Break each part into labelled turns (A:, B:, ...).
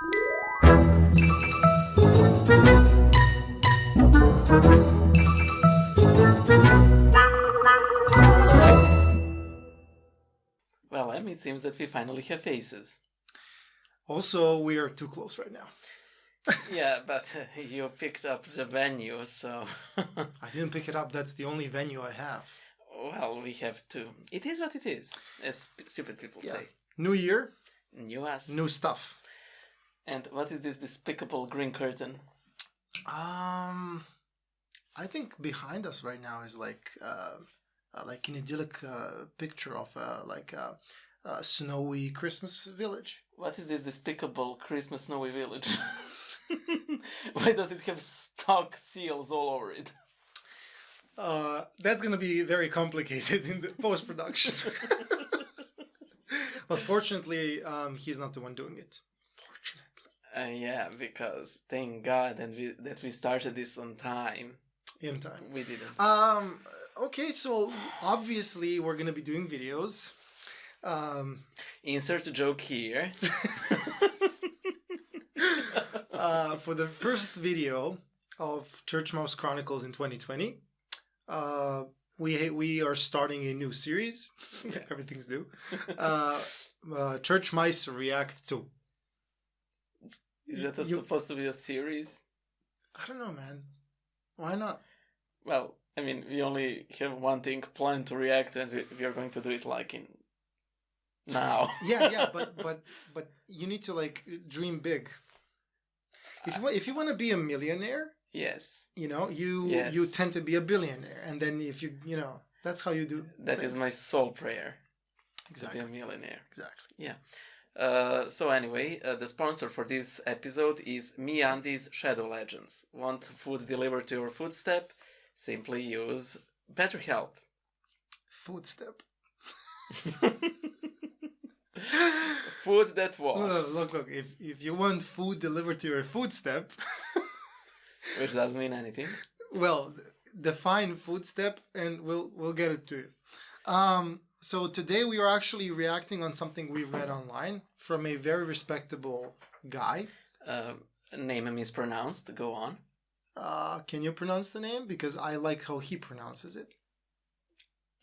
A: Well, it seems that we finally have faces.
B: Also, we are too close right now.
A: Yeah, but you picked up the venue, so...
B: I didn't pick it up. That's the only venue I have.
A: Well, we have to. It is what it is, as stupid people say.
B: New year.
A: New us.
B: New stuff.
A: And what is this despicable green curtain?
B: I think behind us right now is like an idyllic picture of a snowy Christmas village.
A: What is this despicable Christmas snowy village? Why does it have stock seals all over it?
B: That's going to be very complicated in the post-production. But fortunately, he's not the one doing it. Fortunately.
A: Yeah, because thank God that we started this on time.
B: In time.
A: We didn't.
B: Okay, so obviously we're going to be doing videos.
A: Insert a joke here.
B: For the first video of Church Mouse Chronicles in 2020, we are starting a new series. Everything's new. Church Mice React to.
A: Is that supposed to be a series?
B: I don't know, man. Why not?
A: Well, I mean, we only have one thing planned to react to, and we are going to do it like in now.
B: yeah, but you need to like dream big. If you want to be a millionaire,
A: yes,
B: you tend to be a billionaire, and then if that's how you do.
A: That
B: things.
A: is my sole prayer.
B: Exactly.
A: To be a millionaire.
B: Exactly.
A: Yeah. So anyway, the sponsor for this episode is MeUndies Shadow Legends. Want food delivered to your footstep? Simply use BetterHelp.
B: Footstep.
A: Food that walks.
B: Look. If you want food delivered to your footstep,
A: which doesn't mean anything.
B: Well, define footstep, and we'll get it to you. So today we are actually reacting on something we read online from a very respectable guy.
A: Name mispronounced. Go on.
B: Can you pronounce the name? Because I like how he pronounces it.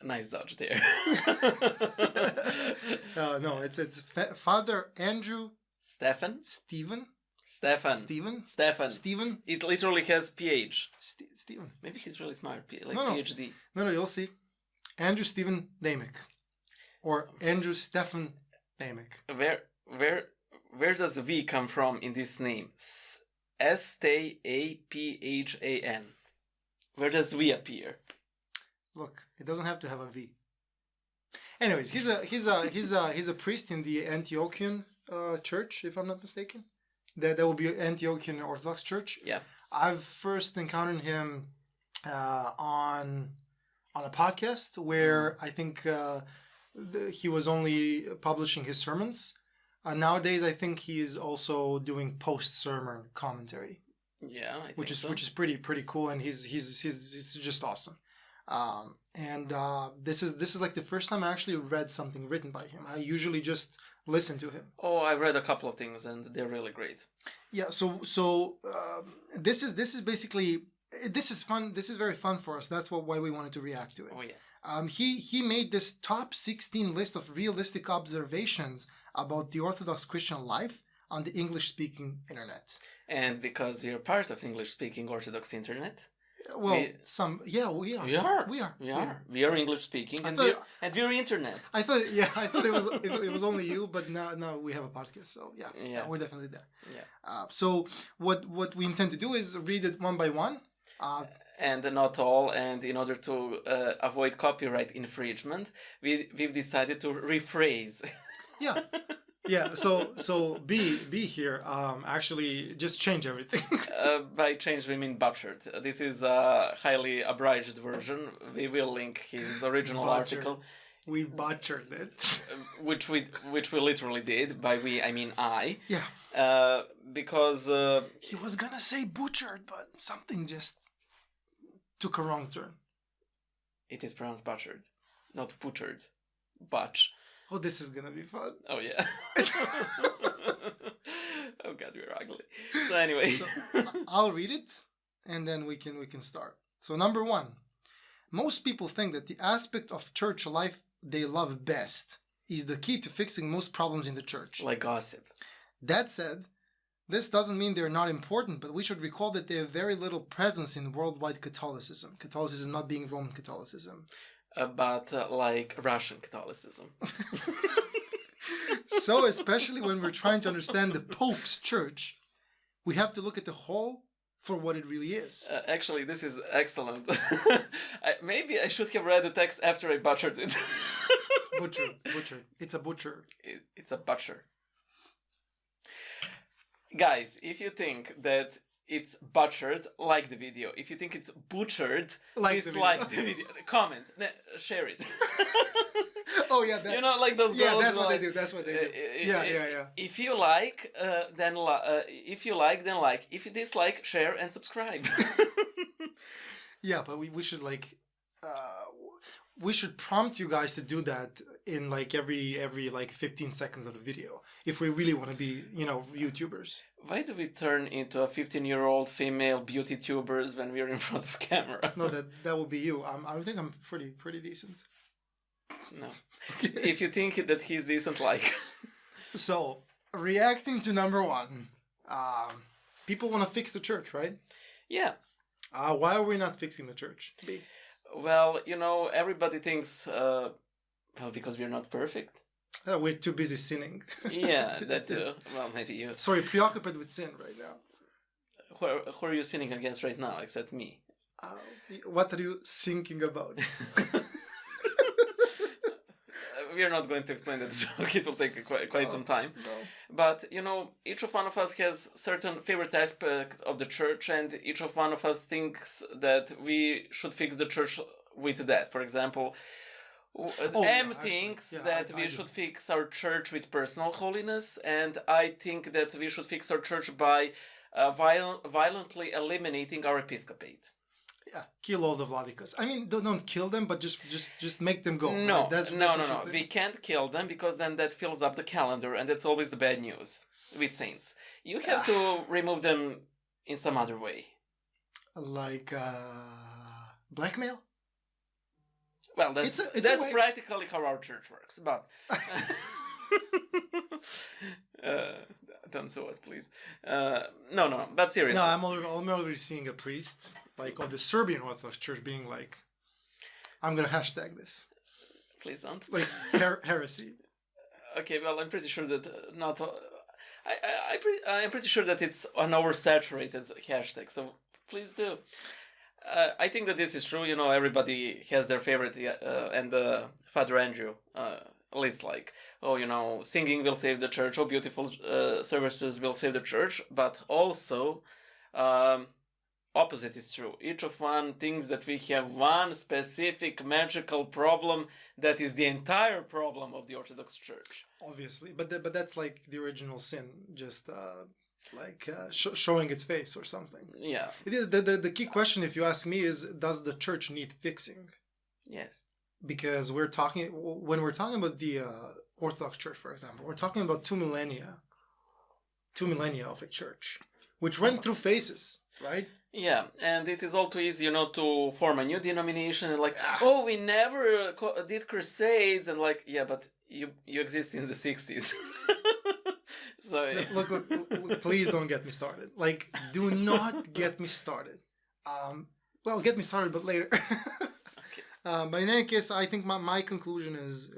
A: Nice dodge there.
B: No, it's Father Andrew
A: Stephen.
B: Stephen.
A: It literally has PH.
B: Stephen.
A: Maybe he's really smart.
B: PhD. No, you'll see. Andrew Stephen Damick, or Andrew Stephen Damick.
A: Where does V come from in this name? Staphan. Where does V appear?
B: Look, it doesn't have to have a V. Anyways, he's a priest in the Antiochian church, if I'm not mistaken. That will be Antiochian Orthodox Church.
A: Yeah.
B: I've first encountered him on a podcast where I think he was only publishing his sermons. Nowadays, I think he is also doing post-sermon commentary.
A: Yeah,
B: which is pretty cool, and he's just awesome. This is like the first time I actually read something written by him. I usually just listen to him.
A: Oh, I read a couple of things, and they're really great.
B: Yeah. So this is basically. This is fun. This is very fun for us. That's why we wanted to react to it.
A: Oh yeah.
B: He made this top 16 list of realistic observations about the Orthodox Christian life on the English-speaking internet.
A: And because we are part of English-speaking Orthodox Internet.
B: Well, we are. We are
A: English-speaking, and we're internet.
B: I thought it was only you, but now we have a podcast, so yeah, we're definitely there.
A: Yeah.
B: So what we intend to do is read it one by one.
A: And not all, and in order to avoid copyright infringement, we've decided to rephrase.
B: Yeah. Yeah, so B here, actually just change everything.
A: By change we mean butchered. This is a highly abridged version. We will link his original article.
B: We butchered it.
A: which we literally did. By we I mean I.
B: Yeah.
A: Because
B: he was gonna say butchered, but something just took a wrong turn.
A: It is pronounced butchered, not butchered. Butch.
B: Oh, this is gonna be fun.
A: Oh, yeah. Oh, God. Exactly. So anyway.
B: So I'll read it, and then we can start. So number 1, most people think that the aspect of church life they love best is the key to fixing most problems in the church.
A: Like gossip.
B: That said, this doesn't mean they're not important, but we should recall that they have very little presence in worldwide Catholicism. Catholicism not being Roman Catholicism.
A: But like Russian Catholicism.
B: So especially when we're trying to understand the Pope's church, we have to look at the whole for what it really is.
A: Actually, this is excellent. Maybe I should have read the text after I butchered it.
B: Butcher. It's a butcher.
A: It's a butcher. Guys, if you think that it's butchered, like the video. If you think it's butchered, dislike the video. Comment, share it.
B: Oh yeah, that,
A: you know, like those girls.
B: Yeah, that's what
A: like,
B: they do. That's what they do. Yeah.
A: If you like, then if you like, then like. If you dislike, share and subscribe.
B: Yeah, but we should like we should prompt you guys to do that in like every like 15 seconds of the video if we really want to be, you know, YouTubers.
A: Why do we turn into a 15-year-old female beauty tubers when we're in front of camera?
B: No, that would be you. I think I'm pretty decent.
A: No. Okay. If you think that he's decent, like.
B: So, reacting to number 1, people want to fix the church, right?
A: Yeah.
B: Why are we not fixing the church? B.
A: Well, you know, everybody thinks, because we're not perfect.
B: We're too busy sinning.
A: Yeah, that too. Well, maybe you.
B: Sorry, preoccupied with sin right now.
A: Who are you sinning against right now, except me?
B: What are you thinking about?
A: We're not going to explain that joke. It will take quite some time.
B: No.
A: But, you know, each of one of us has certain favorite aspect of the church, and each of one of us thinks that we should fix the church with that. For example, thinks that we should fix our church with personal holiness, and I think that we should fix our church by violently eliminating our episcopate.
B: Yeah, kill all the Vladikas. I mean, don't kill them, but just make them go.
A: No,
B: right? That's
A: no. We can't kill them because then that fills up the calendar, and that's always the bad news with saints. You have to remove them in some other way.
B: Like blackmail?
A: Well, that's practically how our church works, but... don't sue us, please. No, but seriously.
B: No, I'm already seeing a priest, like of the Serbian Orthodox Church, being like, I'm gonna hashtag this.
A: Please don't.
B: Like, heresy.
A: Okay, well, I'm pretty sure that not... I'm pretty sure that it's an oversaturated hashtag, so please do. I think that this is true. You know, everybody has their favorite, and Father Andrew lists like, oh, you know, singing will save the church, oh, beautiful services will save the church, but also opposite is true. Each of one thinks that we have one specific magical problem that is the entire problem of the Orthodox Church.
B: Obviously, but that's like the original sin, just showing its face or something.
A: Yeah.
B: The key question, if you ask me, is does the church need fixing?
A: Yes.
B: Because when we're talking about the Orthodox Church, for example, we're talking about two millennia of a church, which went through phases, right?
A: Yeah, and it is all too easy, you know, to form a new denomination and like, oh, we never did crusades, and like, yeah, but you exist since the 60s. So
B: look, please don't get me started. Like, do not get me started. Well, get me started, but later.
A: Okay.
B: But in any case, I think my conclusion is,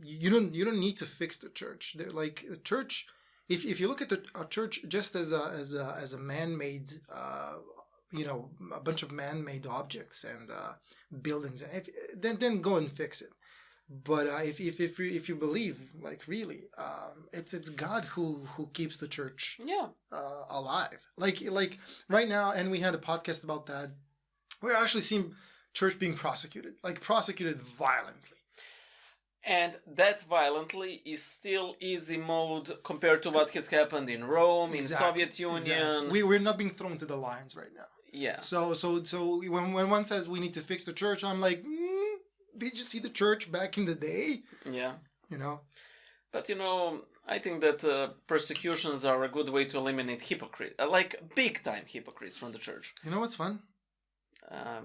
B: you don't need to fix the church. They're like the church. If you look at a church just as a man-made, a bunch of man-made objects and buildings, then go and fix it. But if you believe, like, really, it's God who keeps the church alive. Like right now, and we had a podcast about that. We're actually seeing church being prosecuted violently.
A: And that violently is still easy mode compared to what has happened in Rome, in Soviet Union.
B: Exactly. We're not being thrown to the lions right now.
A: Yeah.
B: So when one says we need to fix the church, I'm like, did you see the church back in the day?
A: Yeah.
B: You know.
A: But you know, I think that persecutions are a good way to eliminate hypocrites, like big-time hypocrites from the church.
B: You know what's fun?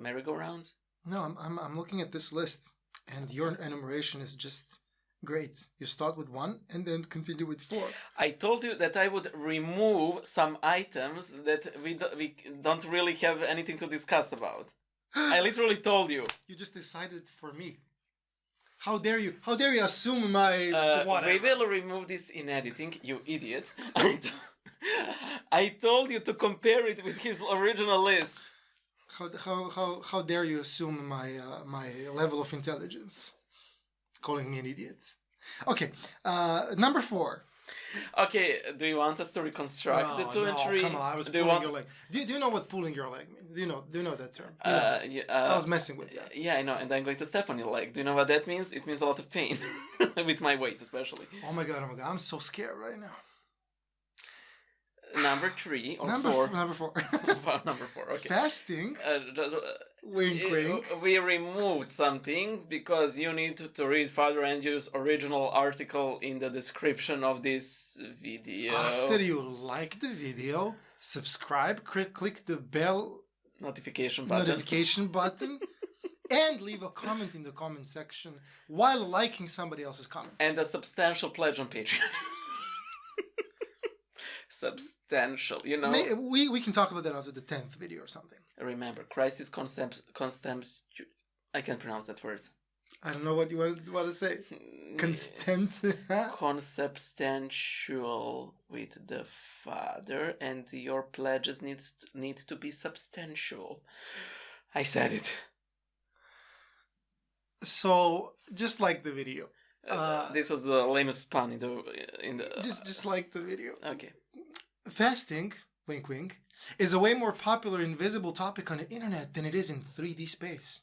A: Merry-go-rounds?
B: No, I'm looking at this list, and your enumeration is just great. You start with 1 and then continue with 4.
A: I told you that I would remove some items that we don't really have anything to discuss about. I literally told you.
B: You just decided for me. How dare you? How dare you assume my whatever?
A: We will remove this in editing, you idiot. I told you to compare it with his original list.
B: How dare you assume my level of intelligence? Calling me an idiot. Okay, number 4.
A: Okay, do you want us to reconstruct the 2 and 3?
B: Come on, I was pulling your leg. Do you know what pulling your leg means? Do you know that term? I was messing with that.
A: Yeah, I know, and I'm going to step on your leg. Do you know what that means? It means a lot of pain, with my weight especially.
B: Oh my god, I'm so scared right now.
A: Number 3 or 4?
B: Number 4.
A: Number 4, okay.
B: Fasting? Wink, wink.
A: We removed some things because you need to read Father Andrew's original article in the description of this video.
B: After you like the video, subscribe, click the bell
A: notification
B: button, and leave a comment in the comment section while liking somebody else's comment.
A: And a substantial pledge on Patreon. Substantial, you know.
B: We can talk about that after the 10th video or something.
A: Remember, Christ is I can't pronounce that word.
B: I don't know what you want to say.
A: Consubstantial with the Father, and your pledges need to be substantial. I said it.
B: So, just like the video.
A: This was the lamest pun in the.
B: Just like the video.
A: Okay.
B: Fasting, wink wink, is a way more popular and visible topic on the internet than it is in 3D space.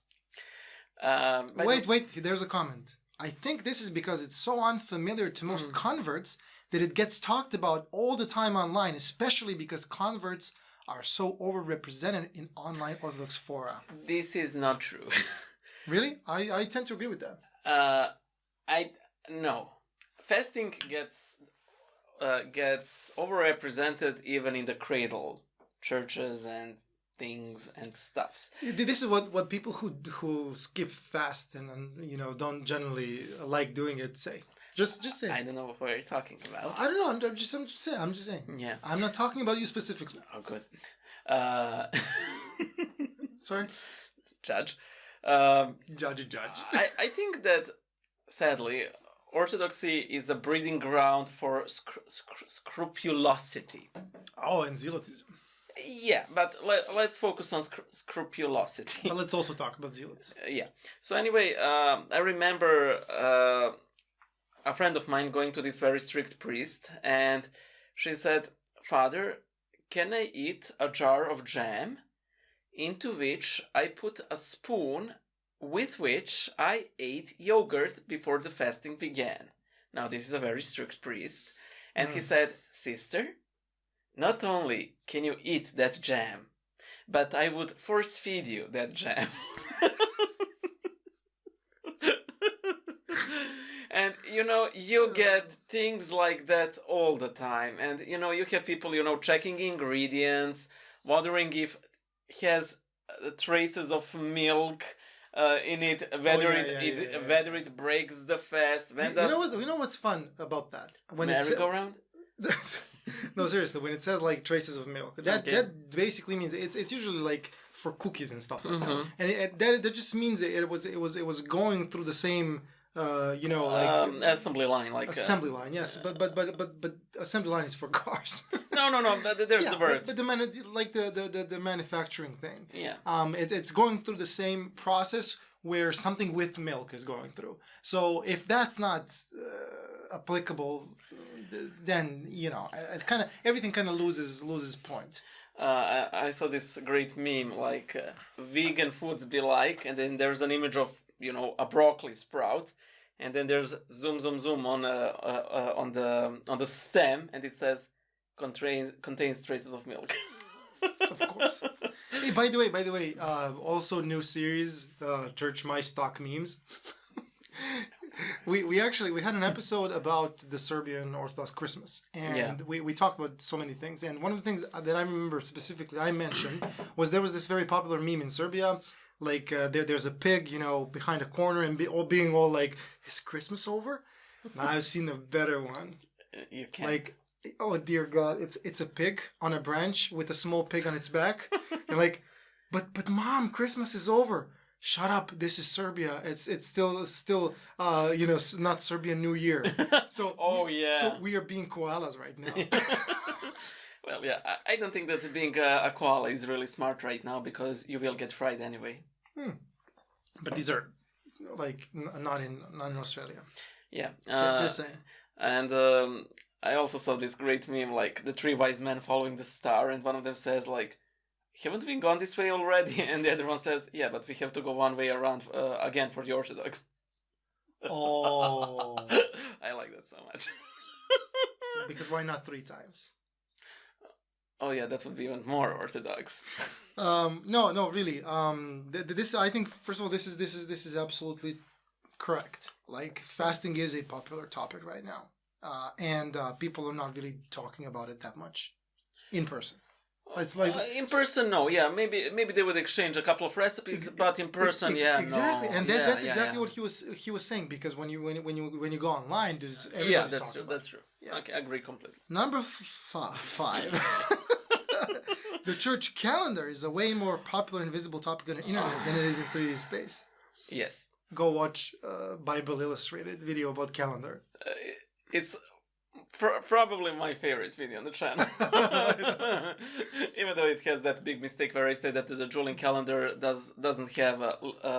B: Wait, there's a comment. I think this is because it's so unfamiliar to most converts that it gets talked about all the time online, especially because converts are so overrepresented in online Orthodox fora.
A: This is not true.
B: Really? I tend to agree with that.
A: No. Fasting gets overrepresented even in the cradle churches and things and stuffs.
B: This is what people who skip fast and don't generally like doing it say. Just say.
A: I don't know what you're talking about.
B: I don't know. I'm just saying. Yeah. I'm not talking about you specifically.
A: Oh, good.
B: Sorry.
A: Judge.
B: Judge.
A: I think that sadly, Orthodoxy is a breeding ground for scrupulosity.
B: Oh, and zealotism.
A: Yeah, but let's focus on scrupulosity.
B: But let's also talk about zealots.
A: Yeah. So anyway, I remember a friend of mine going to this very strict priest, and she said, "Father, can I eat a jar of jam into which I put a spoon with which I ate yogurt before the fasting began?" Now, this is a very strict priest. And he said, "Sister, not only can you eat that jam, but I would force feed you that jam." And, you get things like that all the time. And, you have people, checking ingredients, wondering if it has traces of milk in it, whether it breaks the fast.
B: You know what's fun about that? When
A: merry-go-round?
B: No, seriously, when it says like traces of milk, that basically means it's usually like for cookies and stuff like that, and that just means it was going through the same
A: assembly line,
B: assembly line. Yes, but assembly line is for cars.
A: No. There's the word.
B: But the manufacturing thing.
A: Yeah.
B: It's going through the same process where something with milk is going through. So if that's not applicable, then everything kind of loses point.
A: I saw this great meme like vegan foods be like, and then there's an image of a broccoli sprout, and then there's zoom on the stem, and it says contains traces of milk.
B: Of course. Hey, by the way, also new series, Church My Stock Memes. we actually we had an episode about the Serbian Orthodox Christmas, and we talked about so many things. And one of the things that I remember specifically I mentioned was there was this very popular meme in Serbia. Like there's a pig, behind a corner and being all like, "Is Christmas over?" Now I've seen a better one.
A: You can't.
B: Like, oh dear God, it's a pig on a branch with a small pig on its back. And like, but Mom, Christmas is over. Shut up! This is Serbia. It's still not Serbian New Year. So So we are being koalas right now.
A: Well, yeah, I don't think that being a koala is really smart right now because you will get fried anyway.
B: But these are like not in Australia.
A: Yeah,
B: just saying.
A: And I also saw this great meme, like the three wise men following the star, and one of them says like, "Haven't we gone this way already?" And the other one says, "Yeah, but we have to go one way around again for the Orthodox."
B: Oh,
A: I like that so much.
B: Because why not 3 times?
A: Oh yeah, that would be even more Orthodox.
B: No, really. This I think first of all, this is absolutely correct. Like fasting is a popular topic right now, and people are not really talking about it that much in person. It's like
A: in person, no. Yeah, maybe they would exchange a couple of recipes, but in person,
B: exactly.
A: no.
B: And that's exactly what he was saying, because when you go online, there's everybody's talking about it.
A: That's true. Yeah. Okay, I agree completely.
B: Number 5. The church calendar is a way more popular and visible topic on the internet than it is in 3D space.
A: Yes.
B: Go watch Bible Illustrated video about calendar.
A: It's probably my favorite video on the channel. Even though it has that big mistake where I say that the Julian calendar doesn't have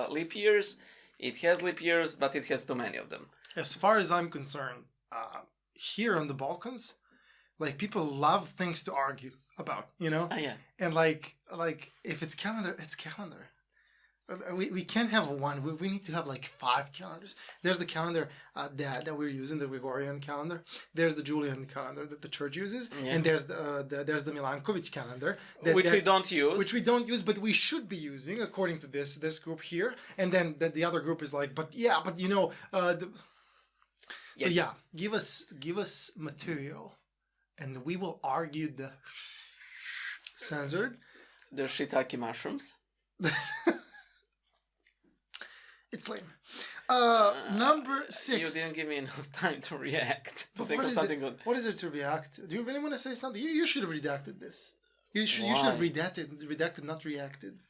A: leap years. It has leap years, but it has too many of them.
B: As far as I'm concerned, here on the Balkans, like people love things to argue about,
A: Yeah.
B: And like if it's calendar, it's calendar. We can't have one. We need to have like 5 calendars. There's the calendar that we're using, the Gregorian calendar. There's the Julian calendar that the church uses, and there's the Milankovic calendar
A: which we don't use.
B: Which we don't use, but we should be using according to this group here. And then the other group is like, So yeah, give us material, and we will argue the censored.
A: The shiitake mushrooms.
B: It's lame. Number 6.
A: You didn't give me enough time to react. To think of something good.
B: What is there to react? Do you really want to say something? You should have redacted this. You should have redacted, not reacted.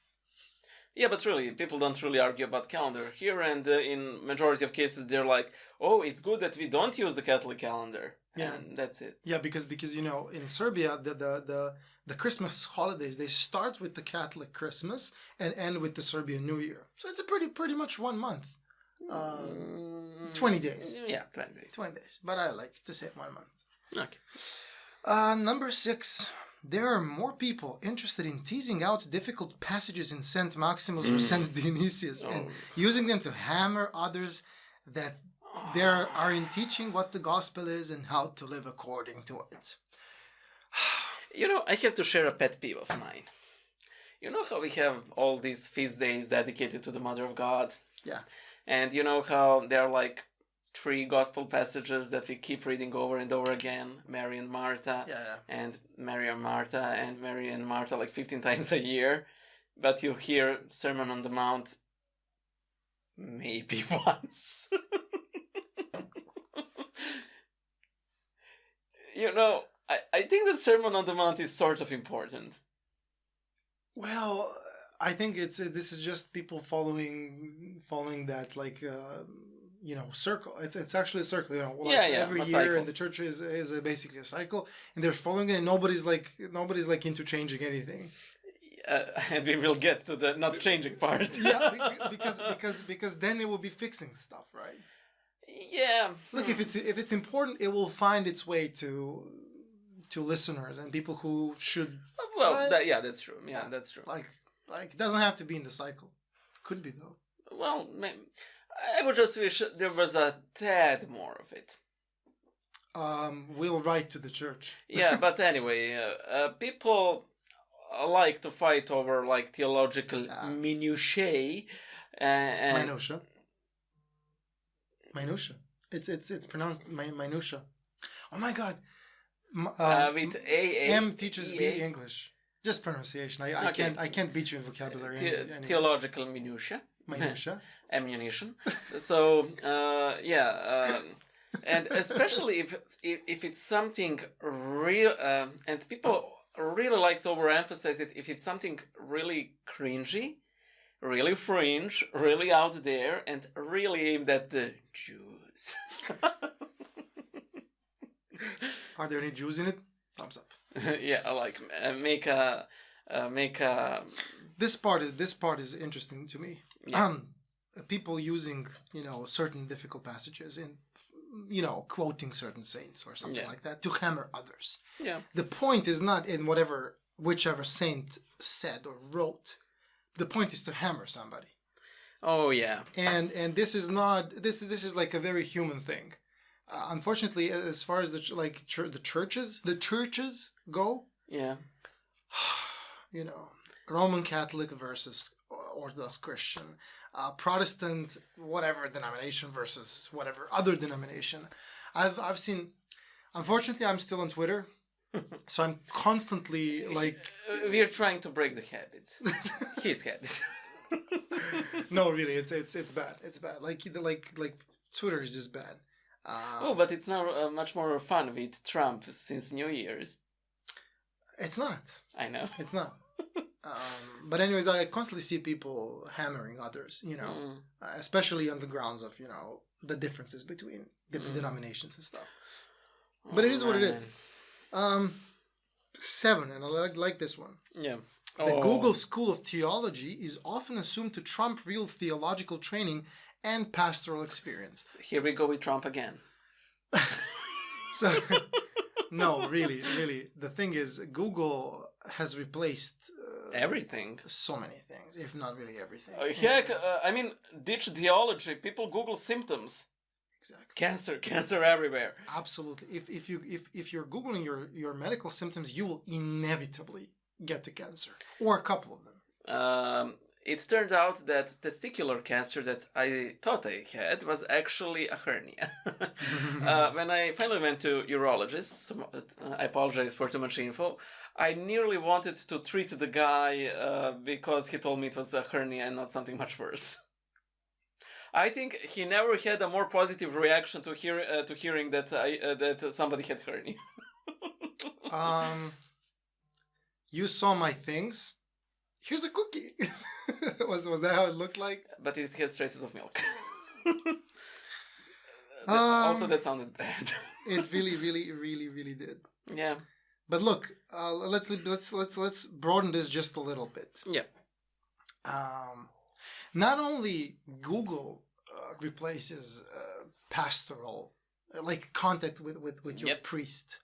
A: Yeah, but really, people don't really argue about calendar here, and in majority of cases, they're like, "Oh, it's good that we don't use the Catholic calendar." Yeah, and that's it.
B: Yeah, because in Serbia, the Christmas holidays, they start with the Catholic Christmas and end with the Serbian New Year. So it's a pretty much 1 month. 20 days.
A: Yeah, 20 days.
B: 20 days. But I like to say 1 month.
A: Okay.
B: Number 6. There are more people interested in teasing out difficult passages in Saint Maximus or Saint Dionysius and using them to hammer others that there are in teaching what the gospel is and how to live according to it.
A: I have to share a pet peeve of mine. You know how we have all these feast days dedicated to the Mother of God?
B: Yeah.
A: And you know how there are like 3 gospel passages that we keep reading over and over again? Mary and Martha.
B: Yeah.
A: And Mary and Martha and Mary and Martha like 15 times a year. But you hear Sermon on the Mount maybe once. I think that Sermon on the Mount is sort of important.
B: Well, I think this is just people following that circle. It's actually a circle. Every year,
A: cycle.
B: And the church is basically a cycle, and they're following it. And nobody's like interchanging anything.
A: And we will get to the not changing part.
B: Yeah, because then it will be fixing stuff, right?
A: Yeah.
B: Look, if it's important, it will find its way to listeners and people who should.
A: Well,
B: right?
A: That's true. Yeah, that's true.
B: Like it doesn't have to be in the cycle. Could be though.
A: Well, I would just wish there was a tad more of it.
B: We'll write to the church.
A: Yeah, but anyway, people like to fight over like theological minutiae.
B: Minutia. Minutia. It's pronounced minutia. Oh my God.
A: With A.
B: M teaches me English. Just pronunciation. I can't beat you in vocabulary.
A: Theological minutia.
B: Minutia.
A: Ammunition. So and especially if it's something real, and people really like to overemphasize it. If it's something really cringy, really fringe, really out there, and really aimed at the Jews.
B: Are there any Jews in it? Thumbs up.
A: Yeah, like make a.
B: This part is interesting to me.
A: Yeah.
B: People using certain difficult passages and quoting certain saints or something like that to hammer others.
A: Yeah.
B: The point is not in whichever saint said or wrote. The point is to hammer somebody.
A: Oh yeah.
B: And this is not this is like a very human thing. Unfortunately, as far as the churches go.
A: Yeah.
B: Roman Catholic versus Orthodox Christian, Protestant whatever denomination versus whatever other denomination. I've seen. Unfortunately, I'm still on Twitter, so I'm constantly like.
A: We're trying to break the habit. His habit.
B: No, really, it's bad. It's bad. Like Twitter is just bad.
A: But it's now much more fun with Trump since New Year's.
B: It's not.
A: I know.
B: It's not. But anyways, I constantly see people hammering others, especially on the grounds of, the differences between different denominations and stuff. But it is what it is. 7, and I like this one.
A: Yeah.
B: The Google School of Theology is often assumed to trump real theological training and pastoral experience.
A: Here we go with Trump again.
B: So, no, really. The thing is, Google has replaced
A: everything.
B: So many things, if not really everything.
A: Heck, ditch theology. People Google symptoms.
B: Exactly.
A: Cancer everywhere.
B: Absolutely. If you're Googling your medical symptoms, you will inevitably get to cancer, or a couple of them.
A: It turned out that testicular cancer that I thought I had was actually a hernia. When I finally went to urologist, I apologize for too much info, I nearly wanted to treat the guy because he told me it was a hernia and not something much worse. I think he never had a more positive reaction to hearing that that somebody had hernia.
B: You saw my things. Here's a cookie. was that how it looked like?
A: But it has traces of milk. Also, that sounded bad.
B: It really did.
A: Yeah.
B: But look, let's broaden this just a little bit.
A: Yeah.
B: Not only Google replaces pastoral, like contact with your priest,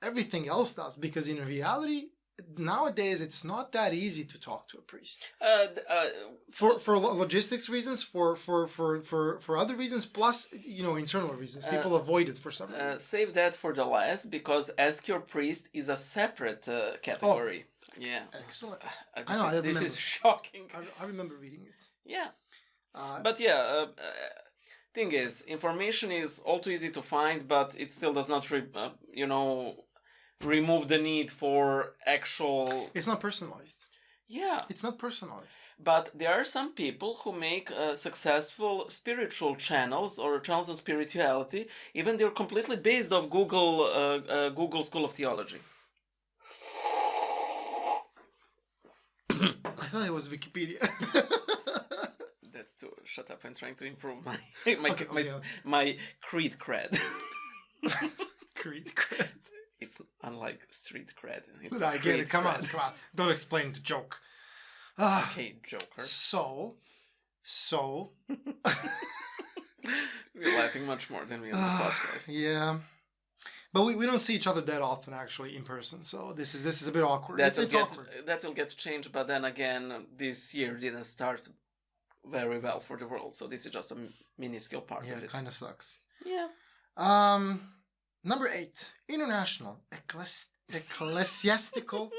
B: everything else does, because in reality, nowadays it's not that easy to talk to a priest. For logistics reasons, for other reasons, plus internal reasons, people avoid it for some reason.
A: Save that for the last, because ask your priest is a separate category. Yeah.
B: Excellent.
A: This is shocking.
B: I remember reading it.
A: Yeah. But yeah, thing is, information is all too easy to find, but it still does not, remove the need for actual...
B: It's not personalized.
A: Yeah.
B: It's not personalized.
A: But there are some people who make successful spiritual channels or channels on spirituality, even they're completely based off Google School of Theology.
B: I thought it was Wikipedia.
A: That's to shut up. I'm trying to improve my creed cred.
B: Creed cred.
A: It's unlike street cred.
B: It's I get it. Come on. Don't explain the joke.
A: Okay, Joker.
B: So.
A: We're laughing much more than we on the podcast.
B: Yeah. But we don't see each other that often, actually, in person. So this is a bit awkward. It's awkward.
A: That will get changed, but then again, this year didn't start very well for the world. So this is just a minuscule part of it.
B: Yeah, it kind of sucks.
A: Yeah.
B: Number 8, international ecclesiastical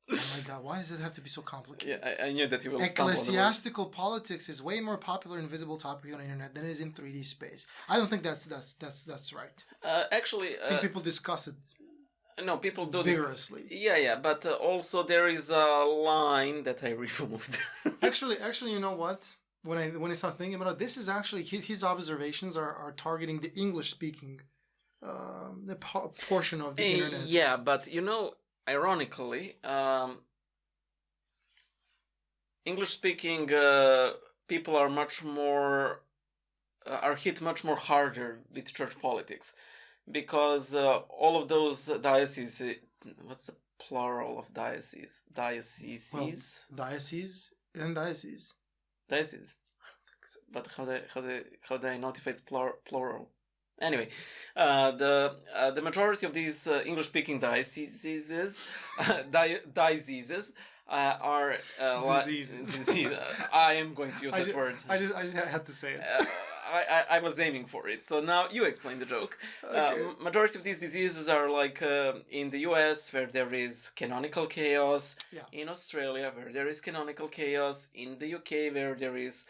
B: Oh my God, why does it have to be so complicated?
A: Yeah, I knew that you will stumble on the word.
B: Ecclesiastical politics is way more popular and visible topic on the internet than it is in 3D space. I don't think that's right.
A: Actually,
B: I think people discuss it
A: no, people do
B: vigorously.
A: Yeah, but also there is a line that I removed.
B: actually, you know what? When I start thinking about it, this is actually his observations are targeting the English speaking portion of the internet.
A: Yeah, but ironically, English speaking people are much more are hit much more harder with church politics, because all of those dioceses. What's the plural of diocese? Dioceses.
B: Well, diocese and diocese.
A: Diocese. But how do I notify it's plural? Anyway, the majority of these English-speaking dioceses are
B: diseases.
A: I am going to use that word.
B: I just had to say it.
A: I was aiming for it. So now you explain the joke.
B: Okay.
A: Majority of these diseases are like in the US, where there is canonical chaos.
B: Yeah.
A: In Australia, where there is canonical chaos. In the UK, where there is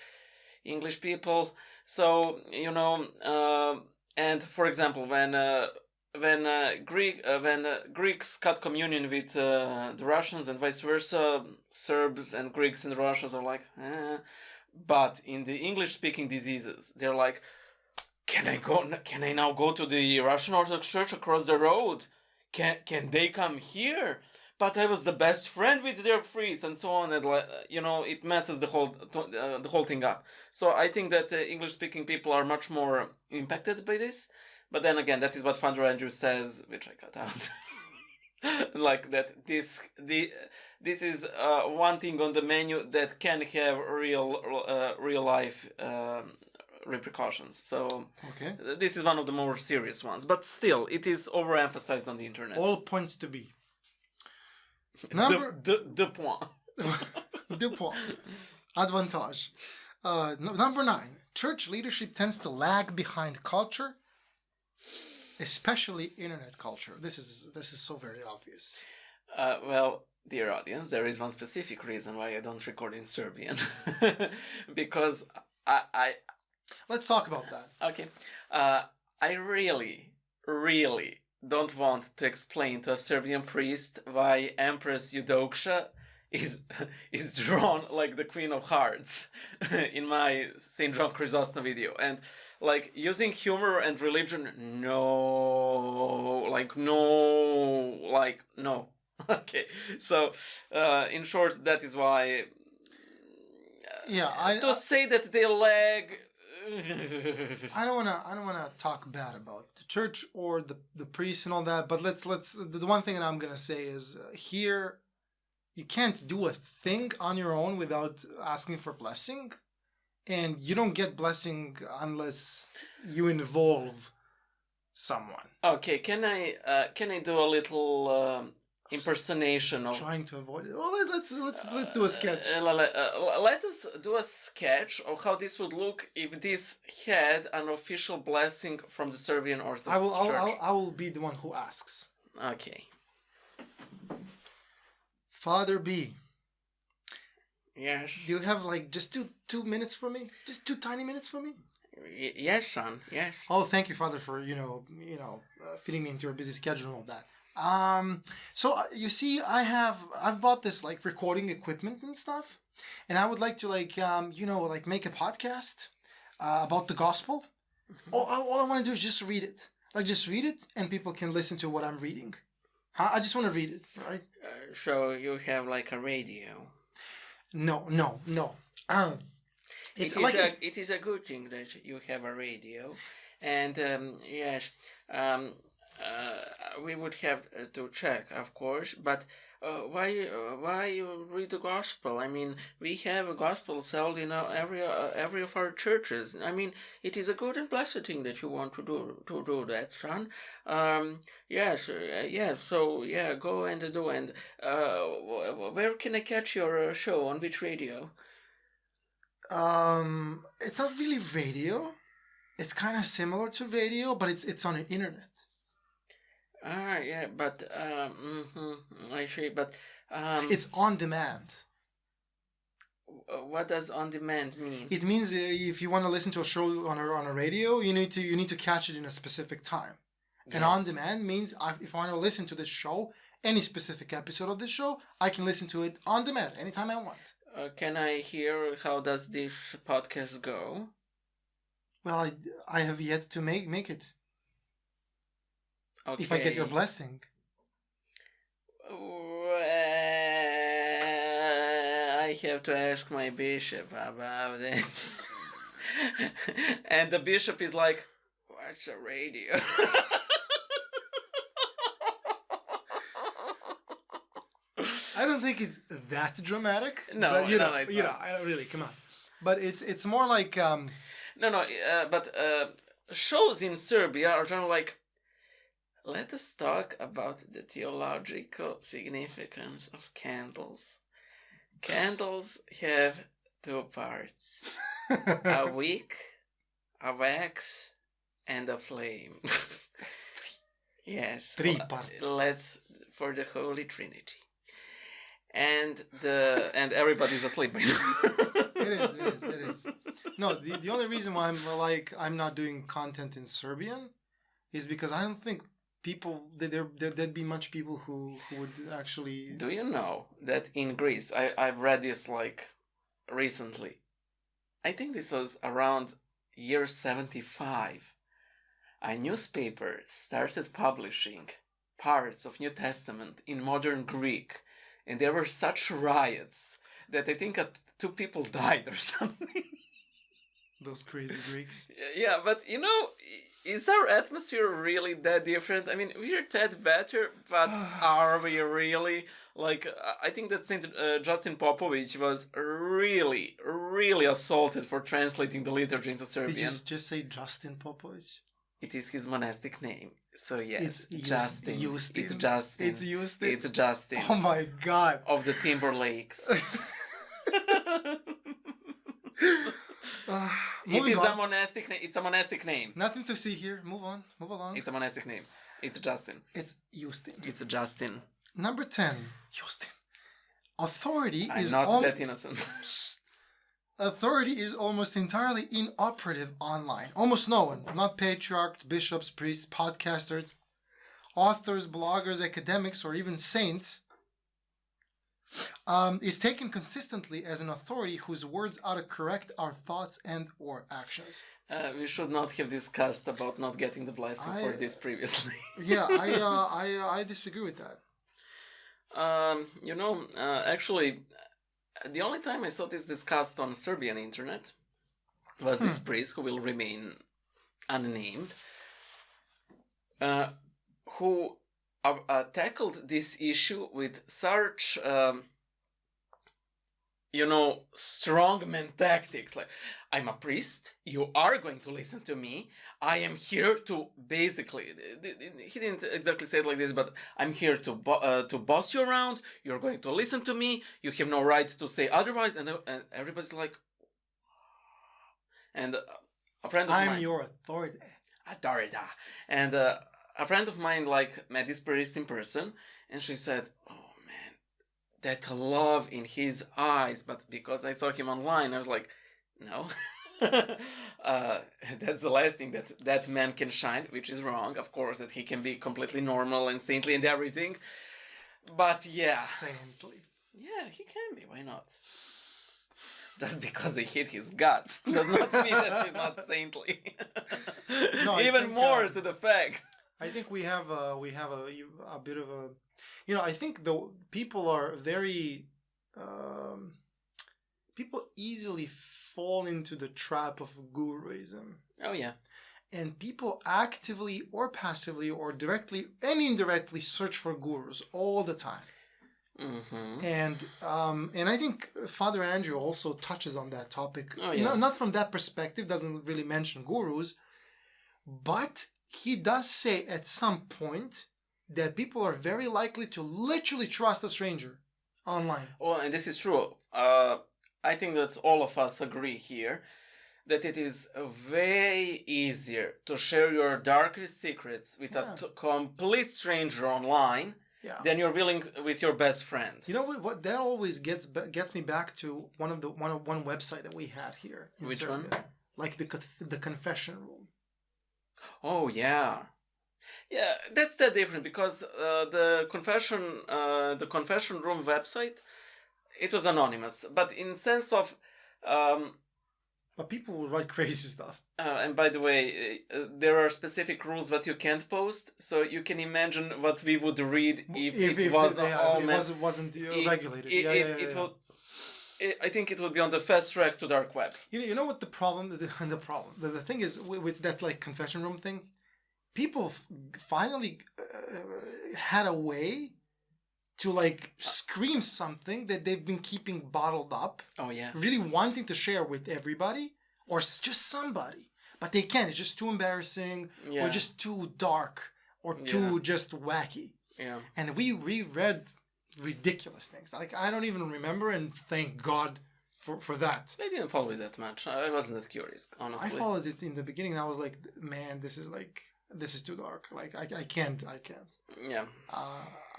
A: English people. So and for example, when Greeks cut communion with the Russians and vice versa, Serbs and Greeks and Russians are like, But in the English-speaking diseases, they're like, can I now go to the Russian Orthodox Church across the road? Can they come here? But I was the best friend with their priest, and so on, and it messes the whole thing up. So I think that English-speaking people are much more impacted by this. But then again, that is what Father Andrew says, which I cut out. Like that, this is one thing on the menu that can have real life repercussions. So
B: okay,
A: this is one of the more serious ones, but still, it is overemphasized on the internet.
B: All points to be.
A: The point.
B: The point. Advantage. Number 9. Church leadership tends to lag behind culture, especially internet culture. This is so very obvious.
A: Well, dear audience, there is one specific reason why I don't record in Serbian, because I
B: Let's talk about that.
A: Okay, I really don't want to explain to a Serbian priest why Empress Eudoxia is drawn like the Queen of Hearts in my St. John Chrysostom video, and like using humor and religion, no. Okay, so in short, that is why. To say that they lag.
B: I don't wanna talk bad about the church or the priests and all that, but let's the one thing that I'm gonna say is here, you can't do a thing on your own without asking for blessing, and you don't get blessing unless you involve someone.
A: Okay, can I do a little impersonation of
B: trying to avoid it? Well, let's do a sketch.
A: Let us do a sketch of how this would look if this had an official blessing from the Serbian Orthodox Church.
B: I will be the one who asks.
A: Okay.
B: Father B.
A: Yes.
B: Do you have like just two minutes for me? Just 2 tiny minutes for me?
A: Yes, son. Yes.
B: Oh, thank you, Father, for fitting me into your busy schedule and all that. So you see, I've bought this like recording equipment and stuff, and I would like to make a podcast about the gospel. Mm-hmm. All I want to do is just read it. Just read it, and people can listen to what I'm reading. I just want to read it, right?
A: So you have like a radio?
B: No.
A: It is a good thing that you have a radio, and yes. We would have to check, of course, but why you read the gospel? I mean, we have a gospel sold in every of our churches. I mean, it is a good and blessed thing that you want to do that, son. Yes. So yeah, go and do. And where can I catch your show? On which radio?
B: It's not really radio. It's kind of similar to radio, but it's on the internet.
A: Yeah, but I see. But
B: It's on demand.
A: What does on demand mean?
B: It means if you want to listen to a show on a radio, you need to catch it in a specific time. And
A: Yes.
B: on demand means if I want to listen to this show, any specific episode of this show, I can listen to it on demand anytime I want.
A: Can I hear how does this podcast go?
B: Well, I have yet to make it.
A: Okay.
B: If I get your blessing.
A: I have to ask my bishop about it. And the bishop is like, "What's a radio?"
B: I don't think it's that dramatic.
A: No,
B: but
A: no, it's not.
B: I don't really, come on. But it's more like
A: But shows in Serbia are kind of like, let us talk about the theological significance of candles. Candles have two parts: a wick, a wax, and a flame. Yes,
B: three parts.
A: Let's for the Holy Trinity. And everybody's asleep by now.
B: It is. No, the only reason why I'm not doing content in Serbian is because I don't think there'd be much people who would actually.
A: Do you know that in Greece, I've read this like recently. I think this was around year 75. A newspaper started publishing parts of New Testament in modern Greek, and there were such riots that I think 2 people died or something.
B: Those crazy Greeks.
A: Yeah, but is our atmosphere really that different? I mean, we're that better, but are we really? Like, I think that Saint Justin Popovic was really, really assaulted for translating the liturgy into Serbian.
B: Did you just say Justin Popovic?
A: It is his monastic name. So yes,
B: It's
A: Justin.
B: Justin.
A: It's Justin.
B: It's Justin.
A: It's Justin.
B: Oh my God.
A: Of the Timberlakes. It is a monastic name. It's a monastic name.
B: Nothing to see here. Move on. Move along.
A: It's a monastic name. It's Justin.
B: It's Justin.
A: It's Justin.
B: Number 10. Justin. Authority
A: I'm
B: is
A: not that innocent.
B: Authority is almost entirely inoperative online. Almost no one, not patriarchs, bishops, priests, podcasters, authors, bloggers, academics, or even saints, is taken consistently as an authority whose words ought to correct our thoughts and or actions.
A: We should not have discussed about not getting the blessing for this previously.
B: Yeah, I disagree with that.
A: Actually, the only time I saw this discussed on Serbian internet was this priest, who will remain unnamed, who tackled this issue with such, strongman tactics. Like, I'm a priest, you are going to listen to me, I am here to basically, he didn't exactly say it like this, but I'm here to boss you around, you're going to listen to me, you have no right to say otherwise, and everybody's like, and a friend of mine...
B: I'm your authority.
A: Authority. And a friend of mine, met this priest in person, and she said, oh man, that love in his eyes, but because I saw him online, I was like, no. That's the last thing that man can shine, which is wrong, of course, that he can be completely normal and saintly and everything, but yeah.
B: Saintly.
A: Yeah, he can be, why not? Just because they hate his guts does not mean that he's not saintly. No, even more to the fact.
B: I think we have a bit of a, I think the people are very, people easily fall into the trap of guruism.
A: Oh yeah.
B: And people actively or passively or directly and indirectly search for gurus all the time.
A: Mm-hmm.
B: And I think Father Andrew also touches on that topic.
A: Oh, yeah.
B: Not from that perspective, doesn't really mention gurus, but he does say at some point that people are very likely to literally trust a stranger online.
A: Well, and this is true. I think that all of us agree here that it is way easier to share your darkest secrets with a complete stranger online
B: Yeah.
A: than you're willing with your best friend.
B: You know what that always gets me back to one website that we had here in
A: Which
B: Serbia.
A: one?
B: Like the confession room.
A: Oh yeah. Yeah, that's that different because the confession room website, it was anonymous, but in sense of
B: But people will write crazy stuff.
A: and by the way, there are specific rules that you can't post, so you can imagine what we would read if it was
B: wasn't regulated.
A: I think it would be on the fast track to dark web.
B: You know what the problem? The thing is with that like confession room thing, people finally had a way to like scream something that they've been keeping bottled up.
A: Oh yeah.
B: Really wanting to share with everybody or just somebody, but they can't. It's just too embarrassing or just too dark or too just wacky.
A: Yeah.
B: And we read ridiculous things. Like I don't even remember, and thank God for that.
A: I didn't follow it that much. I wasn't that curious, honestly.
B: I followed it in the beginning and I was like, man, this is too dark. Like I can't.
A: Yeah.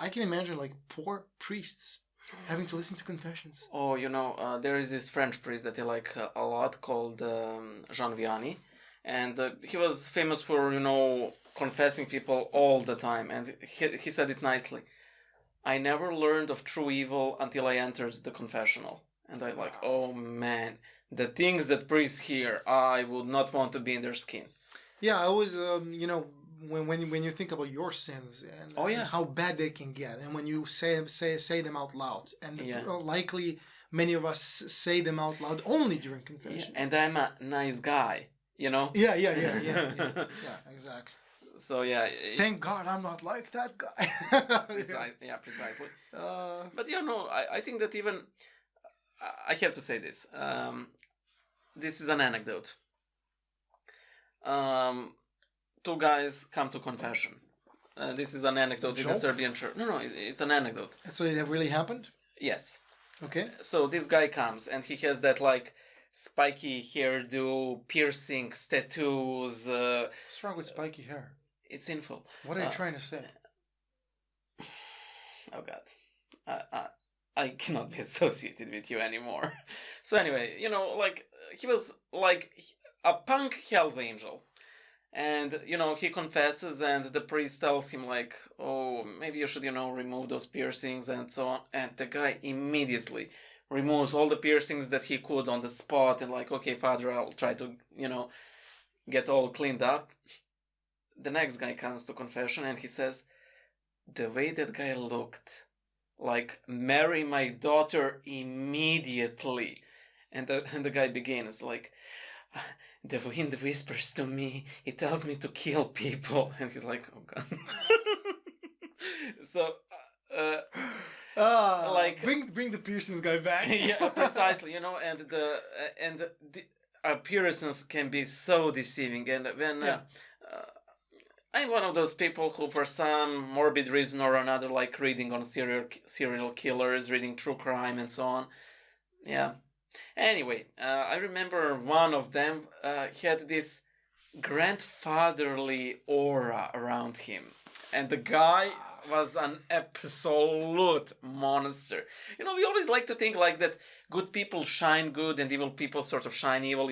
B: I can imagine like poor priests having to listen to confessions.
A: Oh, there is this French priest that I like a lot called Jean Vianney, and he was famous for confessing people all the time, and he said it nicely. I never learned of true evil until I entered the confessional, and I like, oh man, the things that priests hear, I would not want to be in their skin.
B: Yeah, I always, when you think about your sins and, and how bad they can get, and when you say them out loud, and likely many of us say them out loud only during confession.
A: Yeah, and I'm a nice guy,
B: Yeah, exactly.
A: So yeah.
B: Thank God I'm not like that guy.
A: Precisely. But I think that even I have to say this. This is an anecdote. Two guys come to confession. This is an anecdote in the Serbian church. No, it's an anecdote.
B: So it really happened?
A: Yes.
B: Okay.
A: So this guy comes and he has that like spiky hairdo, piercings, tattoos.
B: What's wrong with spiky hair?
A: It's sinful.
B: What are you trying to say?
A: Oh God. I cannot be associated with you anymore. So anyway, he was like a punk Hell's Angel. And, he confesses and the priest tells him like, oh, maybe you should, remove those piercings and so on. And the guy immediately removes all the piercings that he could on the spot and like, okay, Father, I'll try to, get all cleaned up. The next guy comes to confession and he says, the way that guy looked, like, marry my daughter immediately. And the guy begins like, the wind whispers to me, it tells me to kill people. And he's like, oh God. So, like,
B: bring the piercings guy back.
A: Yeah, precisely, and the appearances can be so deceiving. And when I'm one of those people who, for some morbid reason or another, like reading on serial killers, reading true crime and so on. Yeah. Anyway, I remember one of them had this grandfatherly aura around him. And the guy was an absolute monster. We always like to think like that good people shine good and evil people sort of shine evil,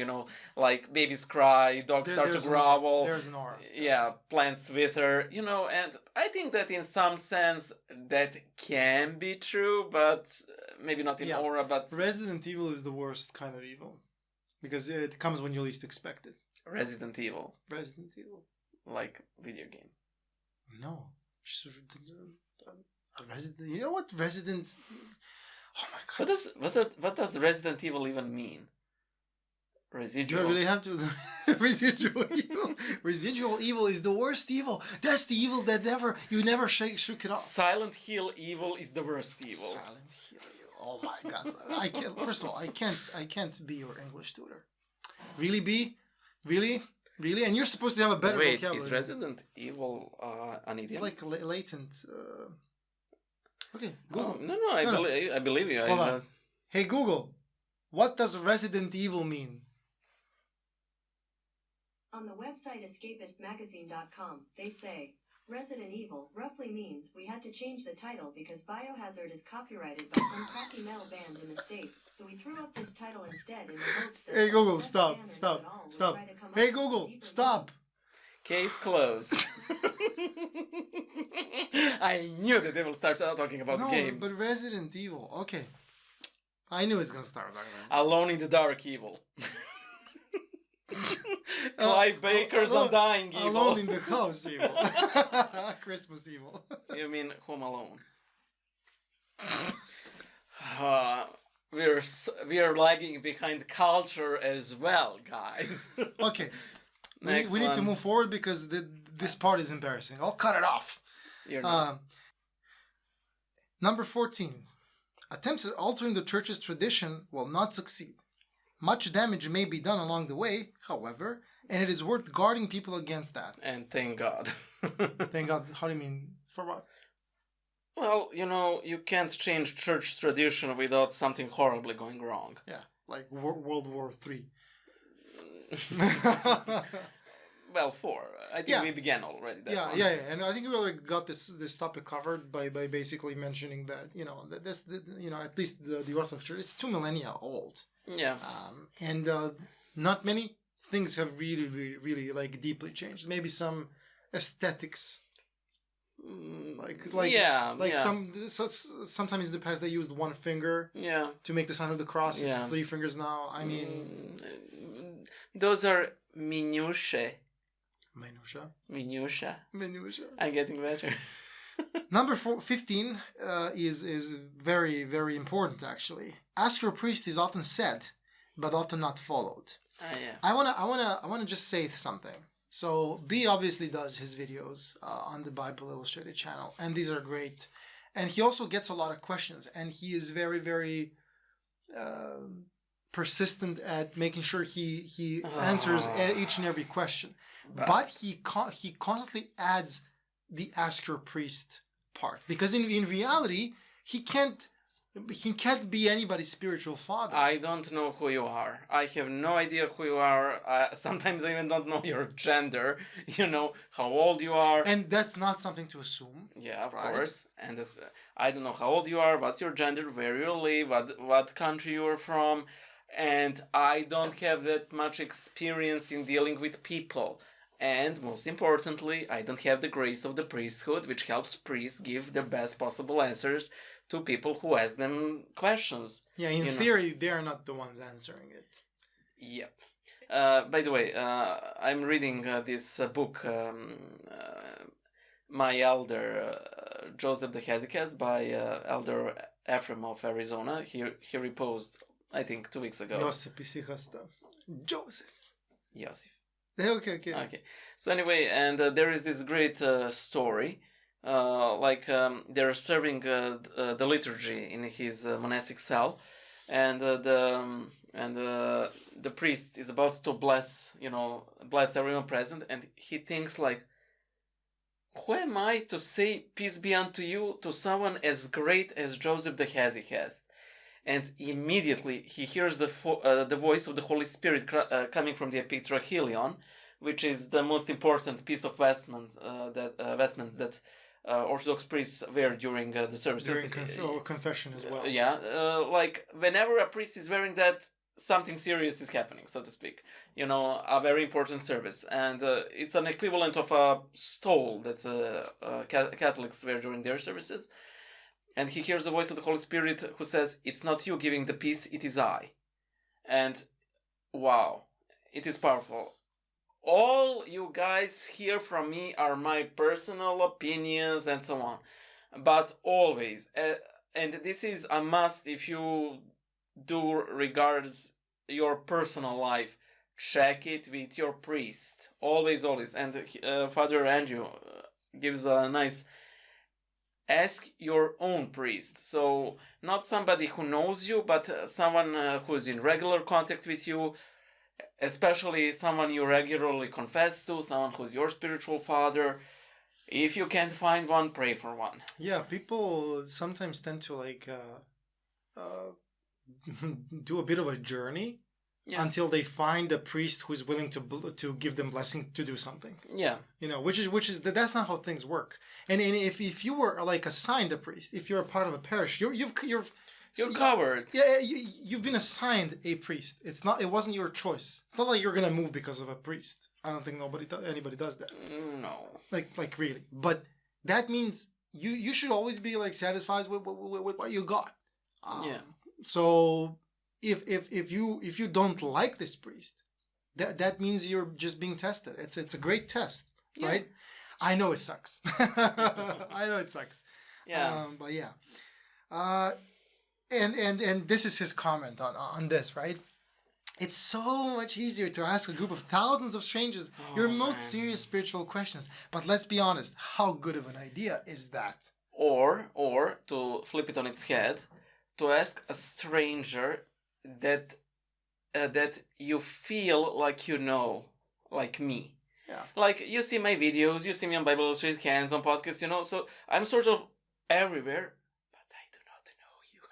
A: like babies cry, dogs start to growl.
B: There's an aura.
A: Yeah, plants wither, and I think that in some sense that can be true, but maybe not in aura, but...
B: Resident Evil is the worst kind of evil. Because it comes when you least expect it.
A: Resident Evil. Like video game.
B: No. Resident... You know what Resident... Oh my God.
A: What does Resident Evil even mean? Residual.
B: Do I really have to... Residual evil? Residual evil is the worst evil. That's the evil that you never shook it off.
A: Silent Hill evil is the worst evil.
B: Silent Hill evil. Oh my God. I can't... First of all, I can't be your English tutor. Really, B? Really? Really? And you're supposed to have a better vocabulary.
A: Is Resident Evil an idiom?
B: It's like latent... Okay, Google.
A: I believe you.
B: Hold on. Hey, Google. What does Resident Evil mean?
C: On the website escapistmagazine.com, they say, Resident Evil roughly means we had to change the title because Biohazard is copyrighted by some crappy metal band in the States, so we threw up this title instead in the hopes that
B: Hey
C: some
B: Google,
C: obsessed
B: stop,
C: fan or
B: stop,
C: know-it-all would
B: stop.
C: try to come up
B: Hey
C: with some
B: Google,
C: deeper
B: stop.
A: Case closed. I knew that they will start talking about the game.
B: But Resident Evil, okay. I knew it's gonna start talking about
A: Alone in the Dark Evil. Clive Baker's Undying Evil.
B: Alone in the House Evil. Christmas Evil.
A: You mean Home Alone? We are lagging behind culture as well, guys.
B: Okay. We need to move forward because this part is embarrassing. I'll cut it off.
A: You're not.
B: Number 14. Attempts at altering the church's tradition will not succeed. Much damage may be done along the way, however, and it is worth guarding people against that.
A: And thank God.
B: Thank God. How do you mean? For what?
A: Well, you can't change church tradition without something horribly going wrong.
B: Yeah, like World War III.
A: Well, 4. I think we began already.
B: Yeah, and I think we already got this topic covered by basically mentioning that at least the Orthodox Church, it's 2 millennia old.
A: Yeah.
B: And not many things have really, really, really like deeply changed. Maybe some aesthetics. Sometimes in the past they used one finger to make the sign of the cross. It's 3 fingers now. I mean,
A: those are minutiae.
B: Minutia.
A: I'm getting better.
B: Number 15 is very, very important actually. Ask your priest is often said, but often not followed.
A: Yeah.
B: I wanna just say something. So B obviously does his videos on the Bible Illustrated channel, and these are great. And he also gets a lot of questions, and he is very, very persistent at making sure he answers each and every question. But he constantly adds the ask your priest part, because in reality he can't be anybody's spiritual father.
A: I don't know who you are. I have no idea who you are. Sometimes I even don't know your gender. How old you are.
B: And that's not something to assume.
A: Yeah, of course. And I don't know how old you are, what's your gender, where you live, what country you are from. And I don't have that much experience in dealing with people. And most importantly, I don't have the grace of the priesthood, which helps priests give their best possible answers to people who ask them questions.
B: Yeah, in theory, they are not the ones answering it.
A: Yep. By the way, I'm reading this book, My Elder, Joseph the Hesychast, by Elder Ephraim of Arizona. He reposed, I think, 2 weeks ago.
B: Joseph.
A: Yosef.
B: Okay.
A: So anyway, and there is this great story. They're serving the liturgy in his monastic cell, and the priest is about to bless everyone present, and he thinks like, who am I to say peace be unto you to someone as great as Joseph the Hesychast? And immediately he hears the voice of the Holy Spirit coming from the epitrachilion, which is the most important piece of vestments that Orthodox priests wear during the services.
B: During confession as well.
A: Whenever a priest is wearing that, something serious is happening, so to speak. A very important service. And it's an equivalent of a stole that Catholics wear during their services. And he hears the voice of the Holy Spirit who says, it's not you giving the peace, it is I. And wow, it is powerful. All you guys hear from me are my personal opinions and so on. But always, and this is a must if you do regards your personal life, check it with your priest. Always. And Father Andrew gives a nice... Ask your own priest. So not somebody who knows you, but someone who's in regular contact with you, especially someone you regularly confess to, someone who's your spiritual father. If you can't find one, pray for one.
B: Yeah, people sometimes tend to do a bit of a journey
A: Yeah.
B: until they find a priest who is willing to give them blessing to do something.
A: Yeah.
B: Which is that's not how things work. And if you were like assigned a priest, if you're a part of a parish,
A: You're covered.
B: Yeah, you've been assigned a priest. It wasn't your choice. It's not like you're gonna move because of a priest. I don't think anybody does that.
A: No.
B: Like really. But that means you should always be like satisfied with what you got.
A: Yeah.
B: So if you don't like this priest, that means you're just being tested. It's a great test,
A: Yeah.
B: right? I know it sucks. I know it sucks.
A: Yeah.
B: But yeah. And this is his comment on this, right? It's so much easier to ask a group of thousands of strangers your most serious spiritual questions. But let's be honest, how good of an idea is that?
A: Or to flip it on its head, to ask a stranger that you feel like you know, like me.
B: Yeah.
A: Like you see my videos, you see me on Bible Illustrated Hands, on podcasts, so I'm sort of everywhere, but I do not know you.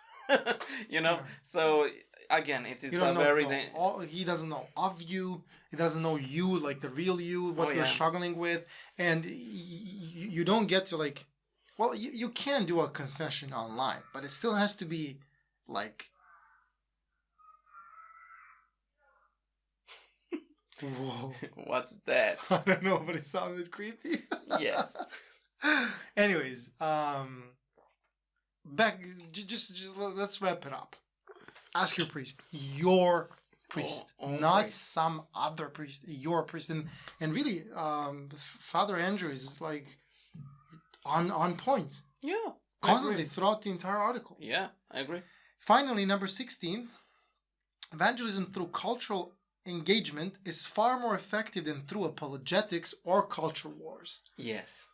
B: Yeah.
A: So again, it is
B: he doesn't know of you. He doesn't know you, like the real you, what you're struggling with, and you don't get to like. Well, you can do a confession online, but it still has to be like. Whoa.
A: What's that?
B: I don't know, but it sounded creepy.
A: Yes.
B: Anyways, back. Just let's wrap it up. Ask your priest. Your priest, not
A: priest.
B: some other priest. Your priest, and really, Father Andrew is like on point.
A: Yeah.
B: Constantly throughout the entire article.
A: Yeah, I agree.
B: Finally, number 16, evangelism through cultural engagement is far more effective than through apologetics or culture wars.
A: Yes.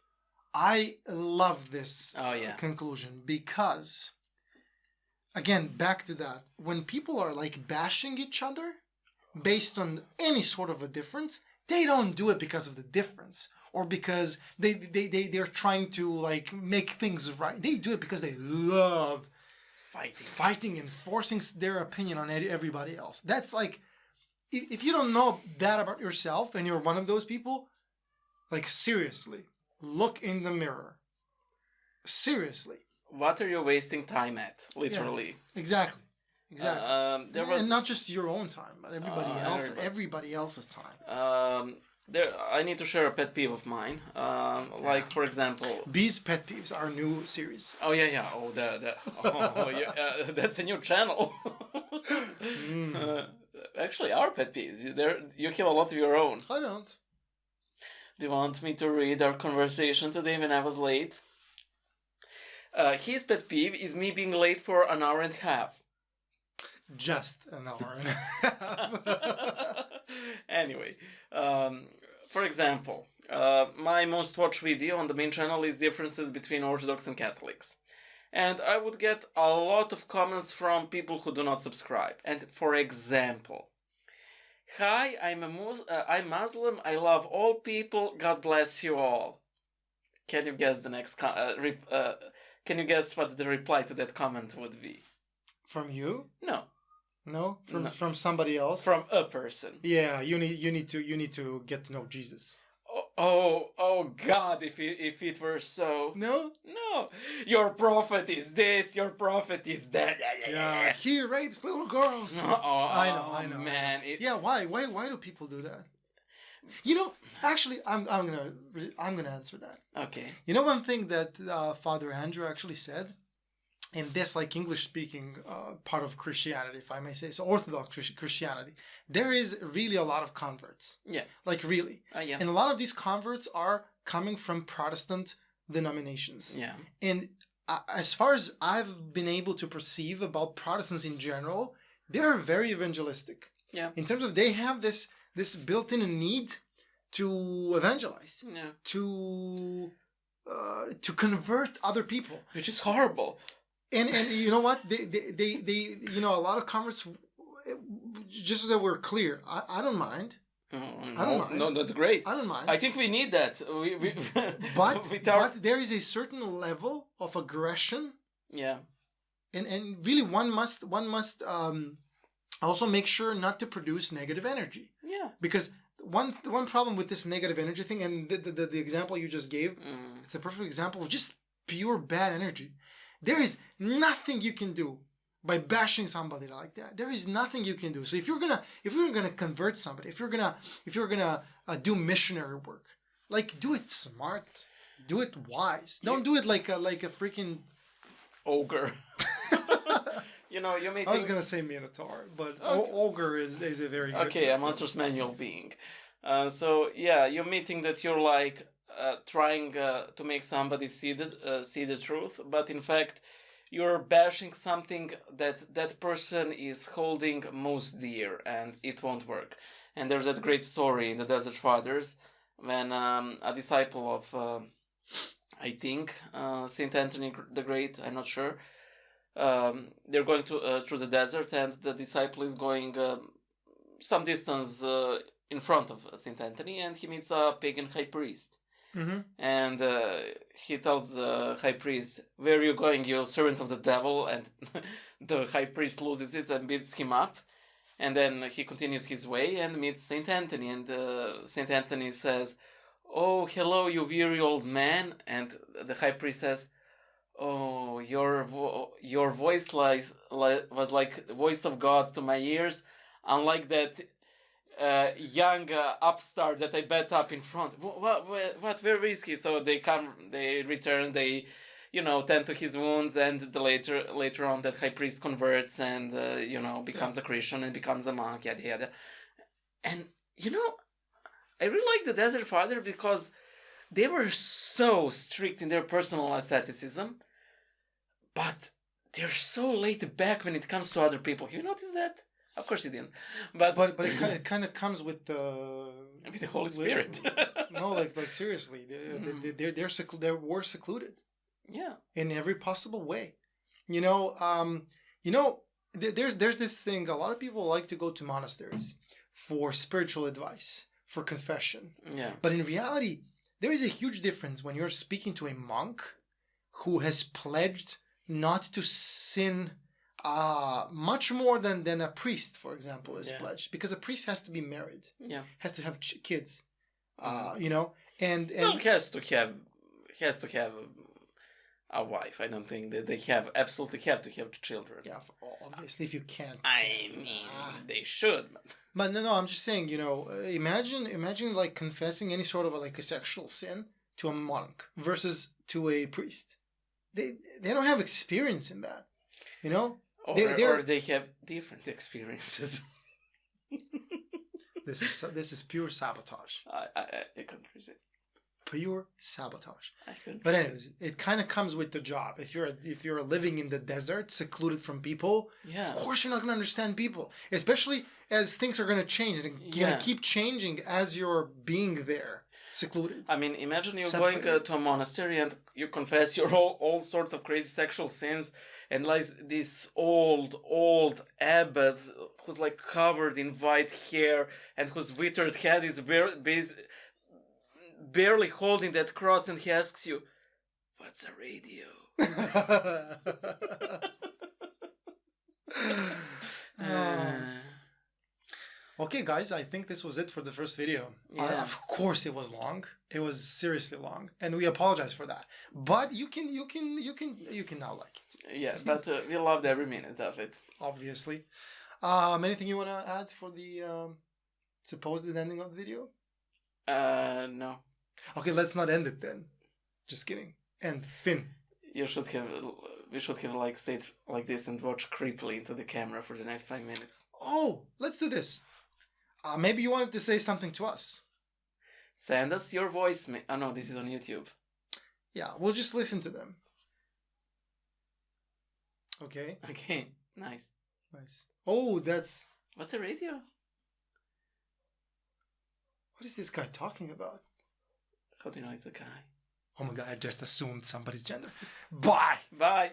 B: I love this conclusion because, again, back to that, when people are like bashing each other based on any sort of a difference, they don't do it because of the difference or because they're trying to like make things right. They do it because they love fighting and forcing their opinion on everybody else. That's like, if you don't know that about yourself and you're one of those people, like seriously, look in the mirror. Seriously.
A: What are you wasting time at? Literally.
B: Yeah, exactly. And not just your own time, but everybody else's time.
A: I need to share a pet peeve of mine. Like for example,
B: B's Pet Peeves, our new series.
A: Oh yeah. That's a new channel. Actually, our pet peeves. You have a lot of your own.
B: I don't.
A: Do you want me to read our conversation today when I was late? His pet peeve is me being late for an hour and a half.
B: Just an hour and a half.
A: Anyway, for example, my most watched video on the main channel is differences between Orthodox and Catholics. And I would get a lot of comments from people who do not subscribe. And for example, hi, I'm Muslim. I love all people. God bless you all. Can you guess the next? Can you guess what the reply to that comment would be?
B: From you?
A: No.
B: No? From somebody else?
A: From a person.
B: Yeah, you need to get to know Jesus.
A: Oh God! If it were so.
B: No.
A: Your prophet is this. Your prophet is that.
B: Yeah, he rapes little girls. I know.
A: Man.
B: Yeah, why do people do that? Actually, I'm gonna answer that.
A: Okay.
B: One thing that Father Andrew actually said, in this like English speaking part of Christianity, if I may say so, Orthodox Christianity, there is really a lot of converts.
A: Yeah.
B: Like really.
A: Yeah.
B: And a lot of these converts are coming from Protestant denominations.
A: Yeah.
B: And as far as I've been able to perceive about Protestants in general, they're very evangelistic.
A: Yeah.
B: In terms of they have this built-in need to evangelize.
A: Yeah.
B: To convert other people.
A: Which is horrible.
B: And you know what? They a lot of converts, just so that we're clear, I don't mind. I don't mind.
A: No, that's great.
B: I don't mind.
A: I think we need that.
B: But there is a certain level of aggression.
A: Yeah.
B: And really one must Also, make sure not to produce negative energy.
A: Yeah.
B: Because one problem with this negative energy thing, and the example you just gave, it's a perfect example of just pure bad energy. There is nothing you can do by bashing somebody like that. There is nothing you can do. So if you're gonna convert somebody, if you're gonna do missionary work, like, do it smart, do it wise. Don't do it like a freaking
A: ogre. You know, you may
B: I was
A: think...
B: gonna say Minotaur, but
A: Okay.
B: ogre is a very good
A: Okay, a monster's manual being. So yeah, you may think that you're like trying to make somebody see the truth, but in fact, you're bashing something that person is holding most dear, and it won't work. And there's that great story in the Desert Fathers when a disciple of I think Saint Anthony the Great, I'm not sure. They're going through the desert, and the disciple is going some distance in front of Saint Anthony, and he meets a pagan high priest.
B: Mm-hmm.
A: And he tells the high priest, "Where are you going, you servant of the devil?" And the high priest loses it and beats him up. And then he continues his way and meets Saint Anthony, and Saint Anthony says, "Oh, hello, you weary old man." And the high priest says, "Oh, your voice was like the voice of God to my ears, unlike that young upstart that I bet up in front." What? Where is he? So they return, they, tend to his wounds, and later on that high priest converts and becomes a Christian and becomes a monk, yada yada. And I really like the Desert Father because they were so strict in their personal asceticism, but they're so laid back when it comes to other people. Have you noticed that? Of course you didn't. But
B: it kind of comes with the
A: Holy Spirit.
B: No, like seriously, they're more secluded.
A: Yeah.
B: In every possible way. There's this thing. A lot of people like to go to monasteries for spiritual advice, for confession.
A: Yeah.
B: But in reality, there is a huge difference when you're speaking to a monk who has pledged not to sin much more than a priest, for example, is pledged. Because a priest has to be married.
A: Yeah.
B: Has to have kids. And
A: well, he has to have a wife. I don't think that they absolutely have to have children.
B: Yeah, obviously, if you can't.
A: I mean, they should.
B: But no, I'm just saying, imagine like confessing any sort of a sexual sin to a monk versus to a priest. They don't have experience in that,
A: Or they have different experiences.
B: This is pure sabotage.
A: I couldn't resist.
B: Pure sabotage. But anyways, it kind of comes with the job. If you're living in the desert, secluded from people, of course you're not going to understand people, especially as things are going to change and going to keep changing as you're being there, secluded.
A: I mean, imagine you're going to a monastery and you confess your all sorts of crazy sexual sins, and like this old abbot who's like covered in white hair and whose withered head is barely holding that cross, and he asks you, "What's a radio?"
B: Okay, guys, I think this was it for the first video. Yeah. Of course, it was long. It was seriously long, and we apologize for that. But you can now like it.
A: Yeah, but we loved every minute of it.
B: Obviously. Anything you want to add for the supposed ending of the video?
A: No.
B: Okay, let's not end it then. Just kidding. And Finn.
A: We should have like stayed like this and watch creepily into the camera for the next 5 minutes.
B: Oh, let's do this. Maybe you wanted to say something to us.
A: Send us your voice. Oh no, this is on YouTube.
B: Yeah, we'll just listen to them. Okay.
A: Okay. Nice.
B: Oh, that's...
A: What's a radio?
B: What is this guy talking about?
A: How do you know it's a guy?
B: Oh my god, I just assumed somebody's gender. Bye!
A: Bye!